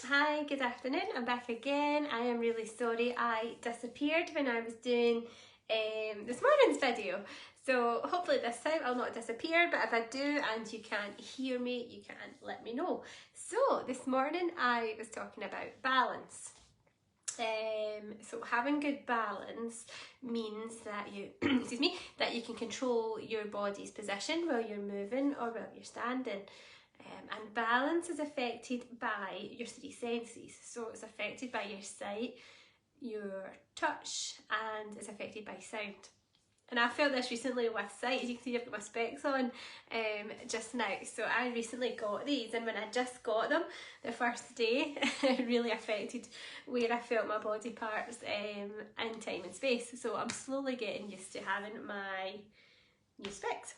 Hi, good afternoon. I'm back again. I am really sorry I disappeared when I was doing this morning's video. So hopefully this time I'll not disappear, but if I do and you can't hear me, you can let me know. So this morning I was talking about balance. So having good balance means that you, excuse me, that you can control your body's position while you're moving or while you're standing. And balance is affected by your three senses. So it's affected by your sight, your touch, and it's affected by sound. And I felt this recently with sight. As you can see, I've got my specs on just now. So I recently got these, and when I just got them the first day, it really affected where I felt my body parts in time and space. So I'm slowly getting used to having my new specs.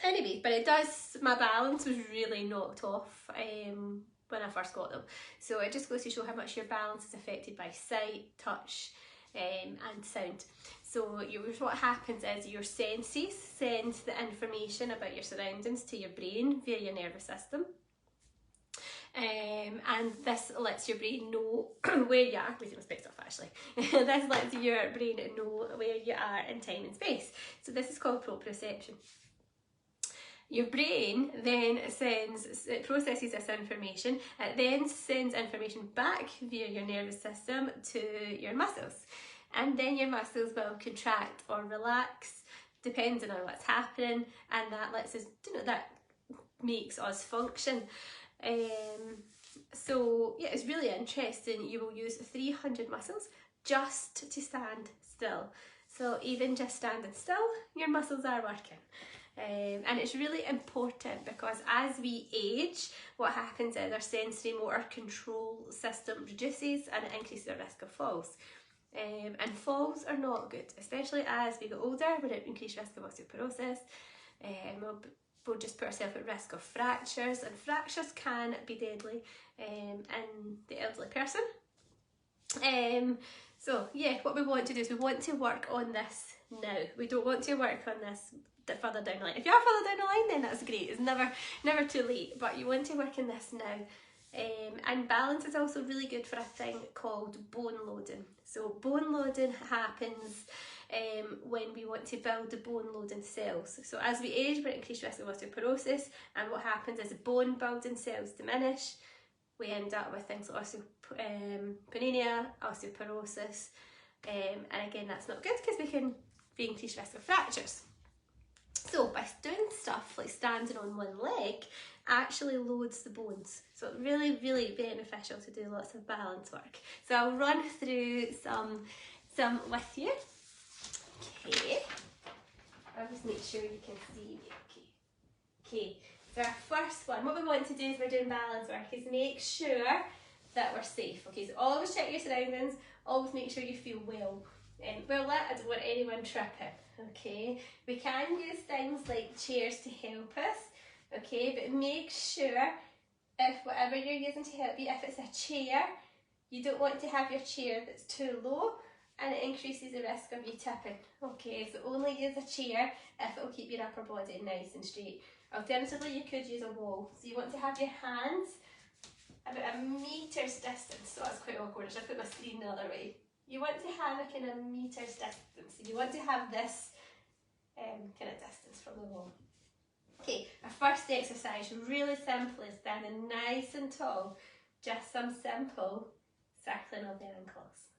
Anyway, but it does, my balance was really knocked off when I first got them. So it just goes to show how much your balance is affected by sight, touch, and sound. So what happens is your senses send the information about your surroundings to your brain via your nervous system. And this lets your brain know where you are. Wait, my specs off actually. This lets your brain know where you are in time and space. So this is called proprioception. Your brain then processes this information. It then sends information back via your nervous system to your muscles. And then your muscles will contract or relax depending on what's happening, and that lets us, that makes us function. So yeah, it's really interesting. You will use 300 muscles just to stand still. So even just standing still, your muscles are working. And it's really important because as we age, what happens is our sensory motor control system reduces and it increases the risk of falls. And falls are not good, especially as we get older. We're at increased risk of osteoporosis. We'll just put ourselves at risk of fractures, and fractures can be deadly in the elderly person. So yeah, what we want to do is we want to work on this now. We don't want to work on this further down the line. If you are further down the line, then that's great. It's never too late, but you want to work on this now. And balance is also really good for a thing called bone loading. So bone loading happens when we want to build the bone loading cells. So as we age, we're at increased risk of osteoporosis, and what happens is bone building cells diminish. We end up with things like osteopenia, osteoporosis, and again that's not good because we can be increased risk of fractures. So by doing stuff like standing on one leg actually loads the bones. So really, really beneficial to do lots of balance work. So I'll run through some with you. Okay. I'll just make sure you can see me. Okay. So our first one, what we want to do if we're doing balance work is make sure that we're safe. Okay, so always check your surroundings, always make sure you feel well lit. I don't want anyone tripping. Okay, we can use things like chairs to help us, okay, but make sure if whatever you're using to help you, if it's a chair, you don't want to have your chair that's too low and it increases the risk of you tipping. Okay, so only use a chair if it will keep your upper body nice and straight. Alternatively, you could use a wall. So you want to have your hands about 1 meter's distance. So that's quite awkward. I should put my screen the other way. You want to have a kind of meter's distance. So you want to have this kind of distance from the wall. Okay, our first exercise, really simple, is standing nice and tall. Just some simple circling of the ankles.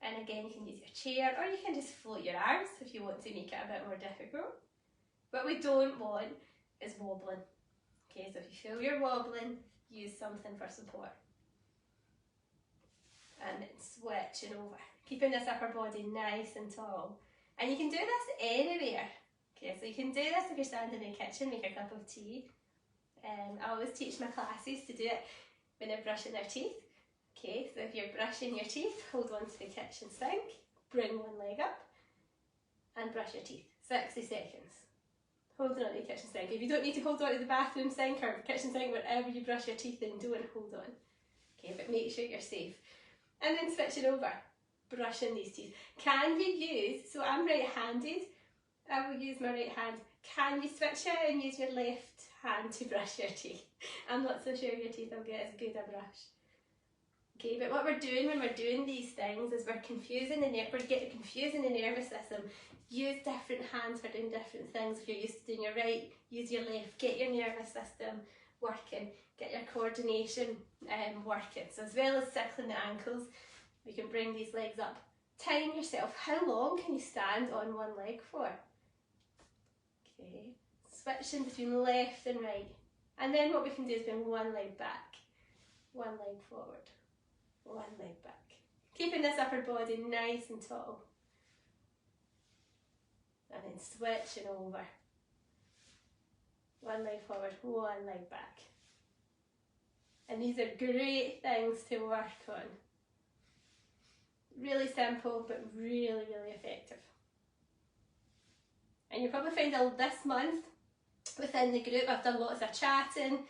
And again, you can use your chair or you can just float your arms if you want to make it a bit more difficult. What we don't want is wobbling. Okay, so if you feel you're wobbling, use something for support. And then switching over, keeping this upper body nice and tall. And you can do this anywhere. Okay, so you can do this if you're standing in the kitchen, make a cup of tea. I always teach my classes to do it when they're brushing their teeth. Okay, so if you're brushing your teeth, hold on to the kitchen sink, bring one leg up, and brush your teeth. 60 seconds. Holding on to the kitchen sink. If you don't need to hold on to the bathroom sink or kitchen sink, wherever you brush your teeth in, don't hold on. Okay, but make sure you're safe. And then switching over, brushing these teeth. Can you use, so I'm right-handed, I will use my right hand. Can you switch it and use your left hand to brush your teeth? I'm not so sure your teeth will get as good a brush. Okay, but what we're doing when we're doing these things is we're confusing the nervous system. Use different hands for doing different things. If you're used to doing your right, use your left. Get your nervous system working. Get your coordination working. So as well as circling the ankles, we can bring these legs up. Time yourself. How long can you stand on one leg for? Okay, switching between left and right. And then what we can do is bring one leg back, one leg forward, one leg back. Keeping this upper body nice and tall. And then switching over. One leg forward, one leg back. And these are great things to work on. Really simple, but really, really effective. And you'll probably find this month within the group, I've done lots of chatting,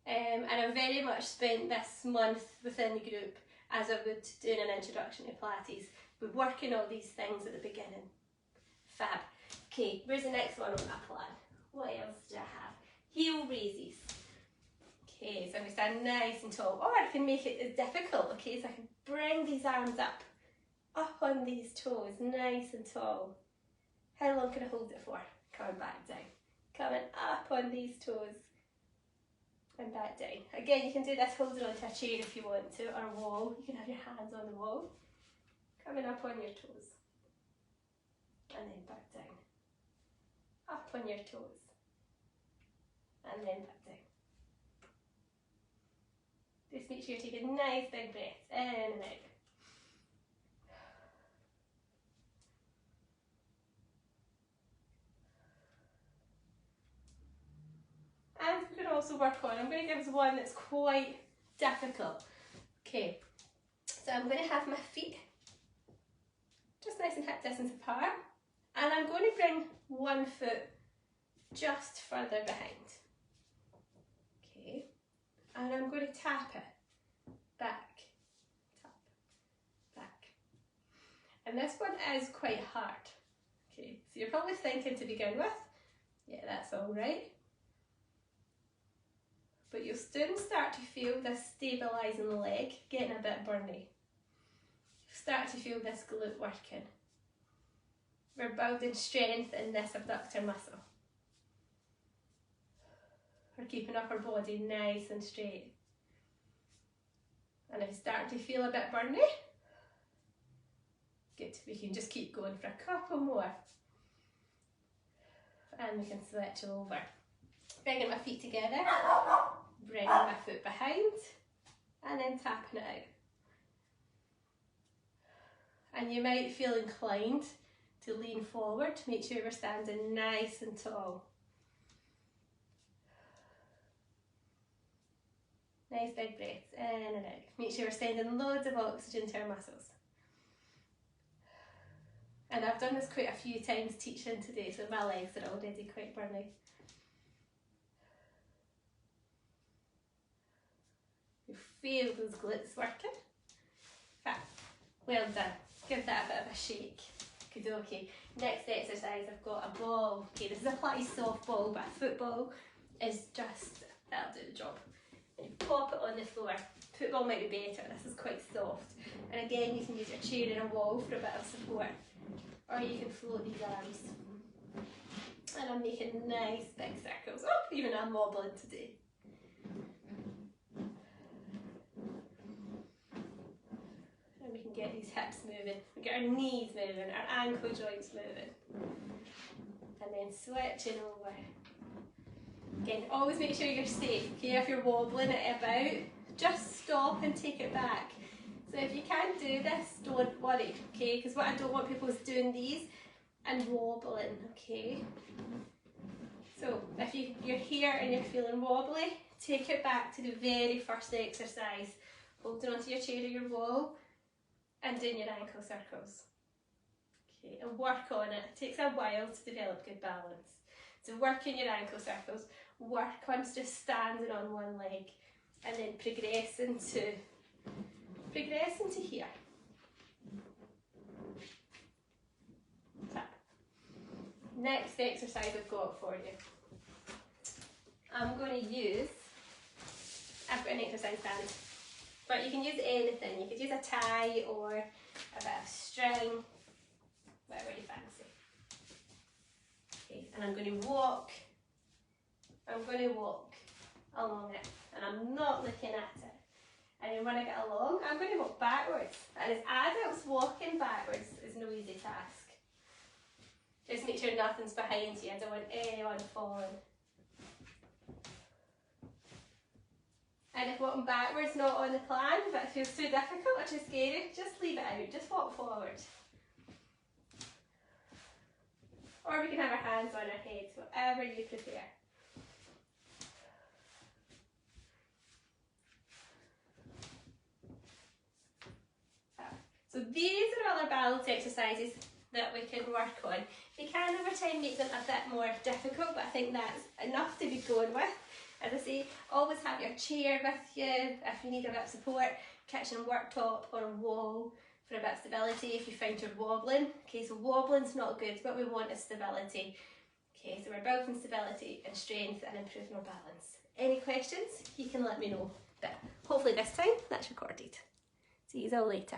and I've very much spent this month within the group as I would doing an introduction to Pilates. We're working all these things at the beginning. Fab. Okay, where's the next one on my plan? What else do I have? Heel raises. Okay, so I'm going to stand nice and tall. Or I can make it as difficult, okay, so I can bring these arms up on these toes, nice and tall. How long can I hold it for? Coming back down. Coming up on these toes and back down. Again, you can do this holding onto a chair if you want to, or a wall. You can have your hands on the wall. Coming up on your toes. And then back down. Up on your toes. And then back down. Just make sure you take a nice big breath in and out. And we can also work on, I'm going to give us one that's quite difficult. Okay, so I'm going to have my feet just nice and hip distance apart, and I'm going to bring one foot just further behind. Okay, and I'm going to tap it, back, tap, back. And this one is quite hard. Okay, so you're probably thinking to begin with, yeah, that's all right. But you'll soon start to feel this stabilising the leg getting a bit burny. You'll start to feel this glute working. We're building strength in this abductor muscle. We're keeping our body nice and straight. And if you start to feel a bit burny, good, we can just keep going for a couple more. And we can switch over. Bringing my feet together, bringing my foot behind, and then tapping it out. And you might feel inclined to lean forward to make sure we're standing nice and tall. Nice big breaths in and out. Make sure we're sending loads of oxygen to our muscles. And I've done this quite a few times teaching today, so my legs are already quite burning. You feel those glutes working. Fab. Well done. Give that a bit of a shake. Good, okay. Next exercise, I've got a ball. Okay, this is a Pilates soft ball, but a football is just, that'll do the job. And you pop it on the floor. Football might be better, this is quite soft. And again, you can use your chair and a wall for a bit of support. Or you can float these arms. And I'm making nice big circles. Oh, even I'm wobbling today. And we can get these hips moving. We get our knees moving, our ankle joints moving. And then switching over. Again, always make sure you're safe. Okay, if you're wobbling it about, just stop and take it back. So if you can't do this, don't worry, okay? Because what I don't want people is doing these and wobbling, okay? So if you're here and you're feeling wobbly, take it back to the very first exercise. Holding onto your chair or your wall and doing your ankle circles. Okay, and work on it. It takes a while to develop good balance. So work in your ankle circles, work on just standing on one leg and then progressing to here. Tap. Next exercise I've got for you. I'm going to use I've got an exercise band. But you can use anything. You could use a tie or a bit of string, whatever you fancy. Okay, and I'm going to walk along it, and I'm not looking at it. And then when I get along, I'm going to walk backwards. And as adults, walking backwards is no easy task. Just make sure nothing's behind you. I don't want anyone falling. And if walking backwards not on the plan, if it feels too difficult or too scary, just leave it out. Just walk forward. Or we can have our hands on our heads, whatever you prefer. So these are all our balance exercises that we can work on. You can over time make them a bit more difficult, but I think that's enough to be going with. As I say, always have your chair with you if you need a bit of support, kitchen worktop or a wall for a bit of stability if you find you're wobbling. Okay, so wobbling's not good, what we want is stability. Okay, so we're building stability and strength and improving our balance. Any questions, you can let me know. But hopefully this time that's recorded. See you all later.